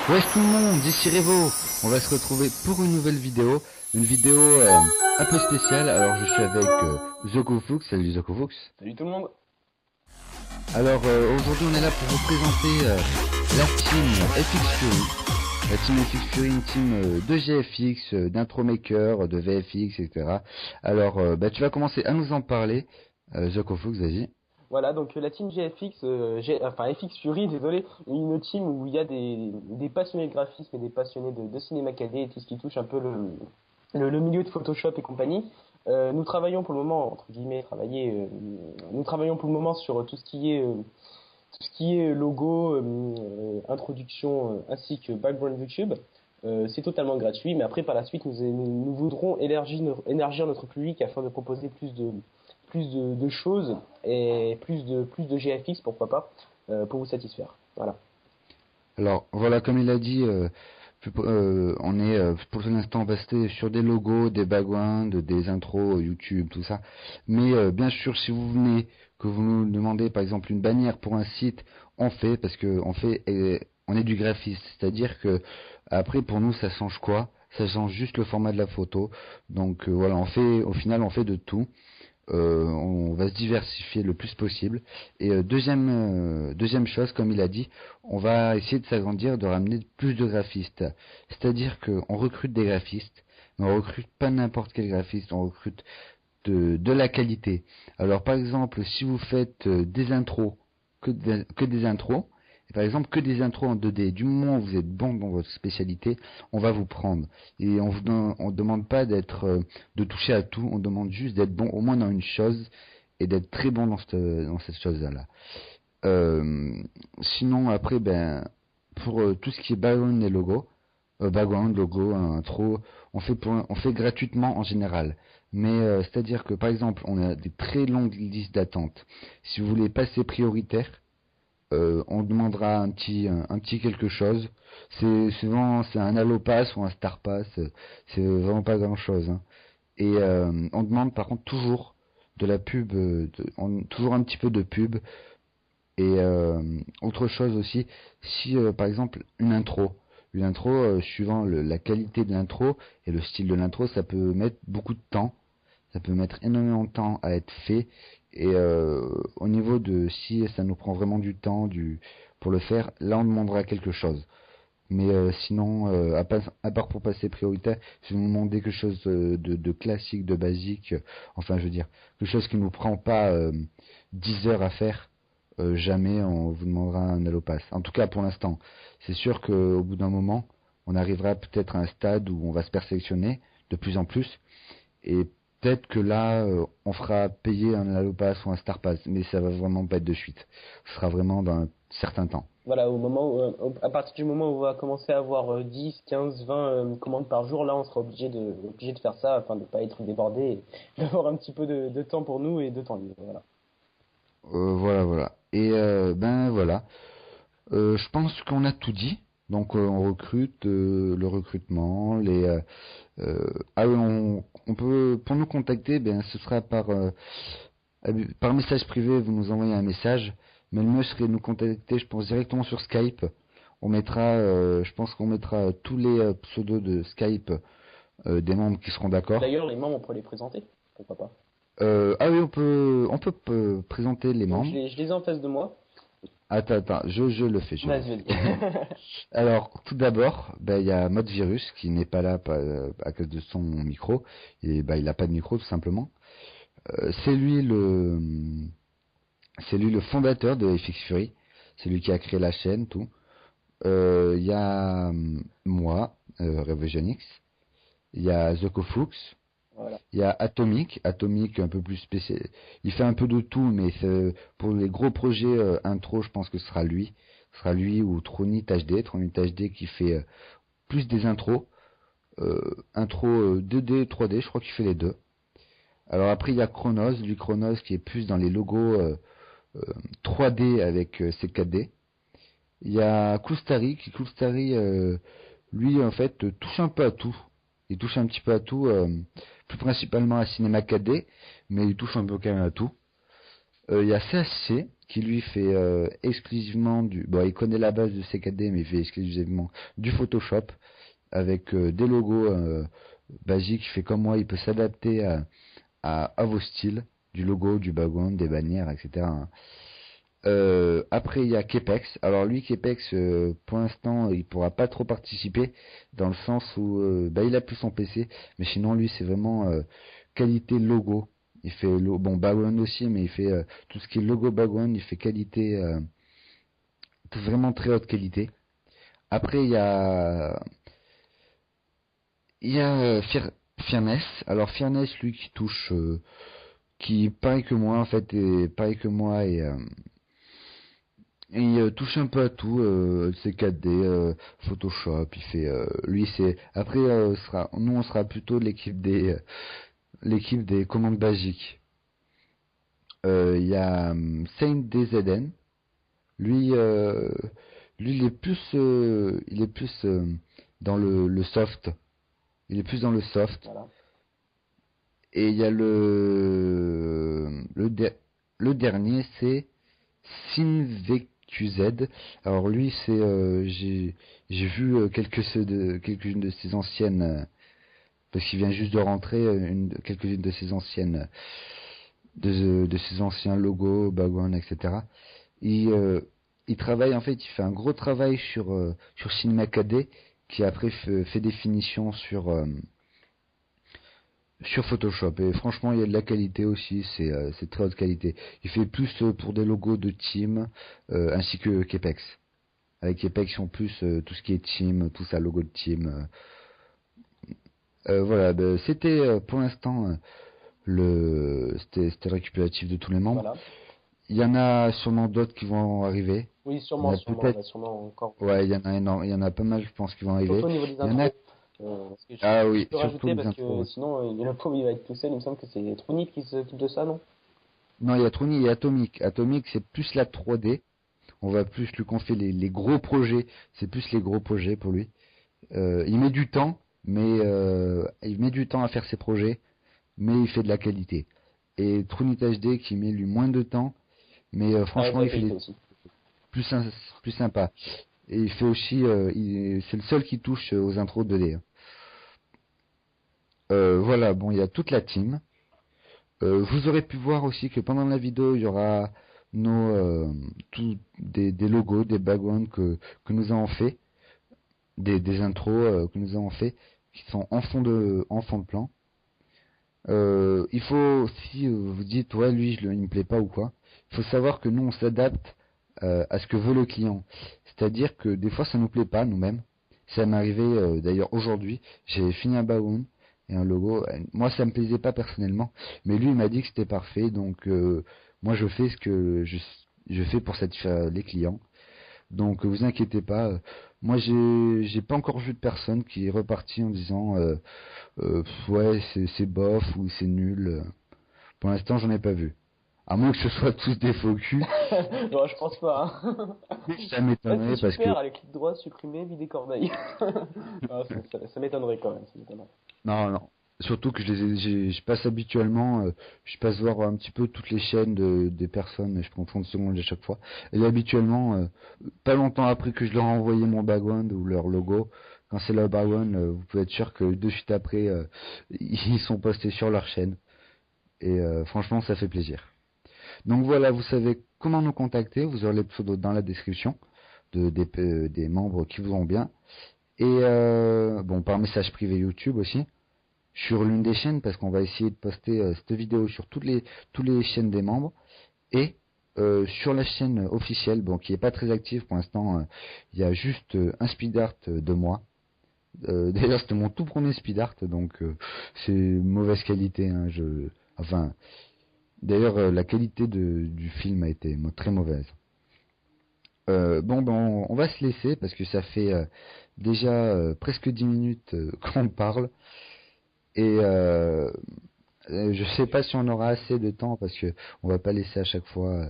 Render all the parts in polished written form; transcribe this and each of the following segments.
Wesh tout le monde, ici Revo. On va se retrouver pour une nouvelle vidéo. Une vidéo un peu spéciale. Alors je suis avec Zokofux. Salut Zokofux. Salut tout le monde. Alors aujourd'hui on est là pour vous présenter la team FX Fury. La team FX Fury, une team de GFX, d'intro maker, de VFX, etc. Alors tu vas commencer à nous en parler. Zokofux, vas-y. Voilà, donc la team GFX, enfin FX Fury, désolé, une team où il y a des passionnés de graphisme et des passionnés de cinéma 4D et tout ce qui touche un peu le milieu de Photoshop et compagnie. Nous travaillons pour le moment, entre guillemets, nous travaillons pour le moment sur tout ce qui est logo, introduction, ainsi que background YouTube. C'est totalement gratuit, mais après par la suite nous voudrons élargir notre public afin de proposer plus de choses et plus de GFX, pourquoi pas, pour vous satisfaire. Voilà. Alors voilà, comme il a dit, on est pour l'instant resté sur des logos, des backgrounds, des intros YouTube, tout ça. Mais bien sûr, si vous venez, que vous nous demandez par exemple une bannière pour un site, on fait parce que on est du graphiste, c'est-à-dire que après pour nous ça change quoi? Ça change juste le format de la photo. Donc voilà, au final on fait de tout. On va se diversifier le plus possible. Et deuxième chose, comme il a dit, on va essayer de s'agrandir, de ramener plus de graphistes. C'est-à-dire qu'on recrute des graphistes, mais on recrute pas n'importe quel graphiste, on recrute de la qualité. Alors par exemple, si vous faites des intros, que des intros, et par exemple que des intros en 2D, du moment où vous êtes bon dans votre spécialité, on va vous prendre. Et on demande pas de toucher à tout, on demande juste d'être bon au moins dans une chose et d'être très bon dans cette chose-là. Sinon après, pour tout ce qui est background et logo, background, logo, intro, on fait gratuitement en général. Mais c'est-à-dire que par exemple, on a des très longues listes d'attente. Si vous voulez passer prioritaire, on demandera un petit quelque chose. C'est souvent c'est un Allo Pass ou un Star Pass, c'est vraiment pas grand chose. Hein. Et on demande par contre toujours de la pub, toujours un petit peu de pub. Et autre chose aussi, si par exemple une intro suivant la qualité de l'intro et le style de l'intro, ça peut mettre beaucoup de temps, ça peut mettre énormément de temps à être fait. Et au niveau de si ça nous prend vraiment du temps pour le faire, là on demandera quelque chose. Mais sinon, à part pour passer prioritaire, si vous demandez quelque chose de classique, de basique, enfin je veux dire, quelque chose qui ne nous prend pas 10 heures à faire, jamais on vous demandera un allopass. En tout cas pour l'instant. C'est sûr qu'au bout d'un moment, on arrivera peut-être à un stade où on va se perfectionner de plus en plus. Et peut-être que là, on fera payer un allopass ou un star pass. Mais ça va vraiment pas être de suite. Ce sera vraiment dans un certain temps. Voilà, à partir du moment où on va commencer à avoir 10, 15, 20 commandes par jour, là on sera obligé de faire ça afin de ne pas être débordé et d'avoir un petit peu de temps pour nous et de temps libre. Voilà. Voilà. Et voilà. Je pense qu'on a tout dit. Donc on recrute, le recrutement, ah oui, on peut pour nous contacter, ce sera par message privé. Vous nous envoyez un message, mais le mieux serait de nous contacter, je pense directement sur Skype. Je pense qu'on mettra tous les pseudos de Skype des membres qui seront d'accord. D'ailleurs, les membres, on peut les présenter, pourquoi pas. Ah oui, on peut présenter les Donc membres. je les ai en face de moi. Attends, je le fais. Vas-y. Alors, tout d'abord, il y a Modvirus qui n'est pas là à cause de son micro. Et il n'a pas de micro tout simplement. C'est lui le fondateur de FX Fury. C'est lui qui a créé la chaîne, tout. Il y a moi, Revisionix. Il y a Zokofux. Voilà. Il y a Atomic un peu plus spécial. Il fait un peu de tout, mais pour les gros projets intro, je pense que ce sera lui. Ce sera lui ou Tronit HD qui fait plus des intros. Intro 2D, 3D, je crois qu'il fait les deux. Alors après, il y a Chronos qui est plus dans les logos 3D avec ses 4D. Il y a Koustari, lui en fait touche un peu à tout. Il touche un petit peu à tout, plus principalement à cinéma 4D, mais il touche un peu quand même à tout. Il y a CHC qui lui fait exclusivement du... Bon, il connaît la base de CKD, mais il fait exclusivement du Photoshop avec des logos basiques. Il fait comme moi, il peut s'adapter à vos styles, du logo, du background, des bannières, etc. Après, il y a Kepex. Alors lui, Kepex, pour l'instant, il pourra pas trop participer dans le sens où bah, il a plus son PC, mais sinon lui, c'est vraiment qualité logo. Il fait bon background aussi, mais il fait tout ce qui est logo background, il fait qualité vraiment très haute qualité. Après, il y a Fairness. Alors Fairness, lui, qui touche, qui pareil que moi en fait, et pareil que moi et il touche un peu à tout, c'est 4D, Photoshop, il fait, lui c'est, après nous on sera plutôt l'équipe des commandes basiques. Il y a Saint DZN, lui, lui il est plus dans le soft, il est plus dans le soft. Voilà. Et il y a le dernier, c'est SimVQZ. Alors lui, c'est j'ai vu quelques-unes de ses anciennes parce qu'il vient juste de rentrer quelques-unes de ses anciennes de ses anciens logos, background, etc. Il travaille en fait, il fait un gros travail sur Cinema 4D qui après fait des finitions sur Photoshop. Et franchement, il y a de la qualité aussi, c'est très haute qualité. Il fait plus pour des logos de team ainsi que Kepex. Avec Kepex, en plus tout ce qui est team, tout ça, logo de team. Voilà, ben, c'était pour l'instant c'était le récupératif de tous les membres. Voilà. Il y en a sûrement d'autres qui vont arriver. Oui, Il y en sûrement, a sûrement, peut-être. on a sûrement encore. Ouais, il y en a énorme, il y en a pas mal, je pense, qui vont arriver. Surtout au niveau des Il y en a. intros. Parce que Ah je oui, peux surtout rajouter les parce intros. que sinon, le pauvre il va être tout seul. Il me semble que c'est Tronic qui s'occupe de ça, non? Non, il y a Trony et Atomic. Atomic, c'est plus la 3D. On va plus lui confier les gros projets. C'est plus les gros projets pour lui. Il met du temps, mais il met du temps à faire ses projets, mais il fait de la qualité. Et Trunit HD qui met lui moins de temps, mais Avec franchement la il fait qualité des aussi. plus plus sympa. Et il fait aussi, c'est le seul qui touche aux intros 2D. Voilà, bon, il y a toute la team. Vous aurez pu voir aussi que pendant la vidéo, il y aura des logos, des backgrounds que nous avons fait, des intros que nous avons fait, qui sont en fond de plan. Il faut, si vous dites, ouais, lui, il me plaît pas ou quoi, il faut savoir que nous, on s'adapte à ce que veut le client. C'est-à-dire que des fois, ça nous plaît pas, nous-mêmes. Ça m'est arrivé, d'ailleurs, aujourd'hui, j'ai fini un background et un logo. Moi, ça me plaisait pas personnellement, mais lui, il m'a dit que c'était parfait, donc moi, je fais ce que je fais pour satisfaire les clients. Donc vous inquiétez pas. Moi j'ai pas encore vu de personne qui est reparti en disant ouais c'est bof ou c'est nul. Pour l'instant j'en ai pas vu. À moins que ce soit tous des faux culs. Non, je pense pas. Hein. Ça Ouais, m'étonnerait c'est parce que super, avec clic droit, supprimer, vider corbeille. Ah, ça m'étonnerait quand même. Ça m'étonnerait. non. Surtout que je passe habituellement, je passe voir un petit peu toutes les chaînes des personnes, et je prends 30 secondes à chaque fois. Et habituellement, pas longtemps après que je leur ai envoyé mon background ou leur logo, quand c'est leur background, vous pouvez être sûr que de suite après, ils sont postés sur leur chaîne. Et franchement, ça fait plaisir. Donc voilà, vous savez comment nous contacter. Vous aurez les pseudos dans la description des membres qui vous ont bien. Et bon, par message privé YouTube aussi sur l'une des chaînes parce qu'on va essayer de poster cette vidéo sur toutes les chaînes des membres et sur la chaîne officielle, bon, qui est pas très active pour l'instant. Il y a juste un speed art de moi. D'ailleurs, c'était mon tout premier speed art, donc c'est mauvaise qualité. Hein, enfin, d'ailleurs, la qualité du film a été très mauvaise. Bon, ben, on va se laisser parce que ça fait déjà presque 10 minutes qu'on parle. Et je sais pas si on aura assez de temps parce que on va pas laisser à chaque fois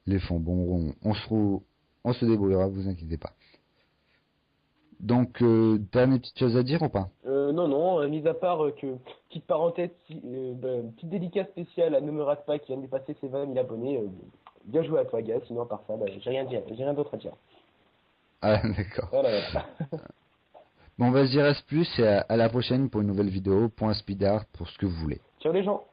les fonds. Bon, on se débrouillera, vous inquiétez pas. Donc, dernière petite chose à dire ou pas? Non, non, mis à part que, petite parenthèse, petite dédicace spéciale à Ne me rate pas qui vient de dépasser ses 20 000 abonnés. Bien joué à toi, gars. Sinon, à part ça, j'ai rien d'autre à dire. Ah, d'accord. Voilà, voilà. Bon, vas-y, reste plus et à la prochaine pour une nouvelle vidéo. Point Speedart pour ce que vous voulez. Ciao les gens.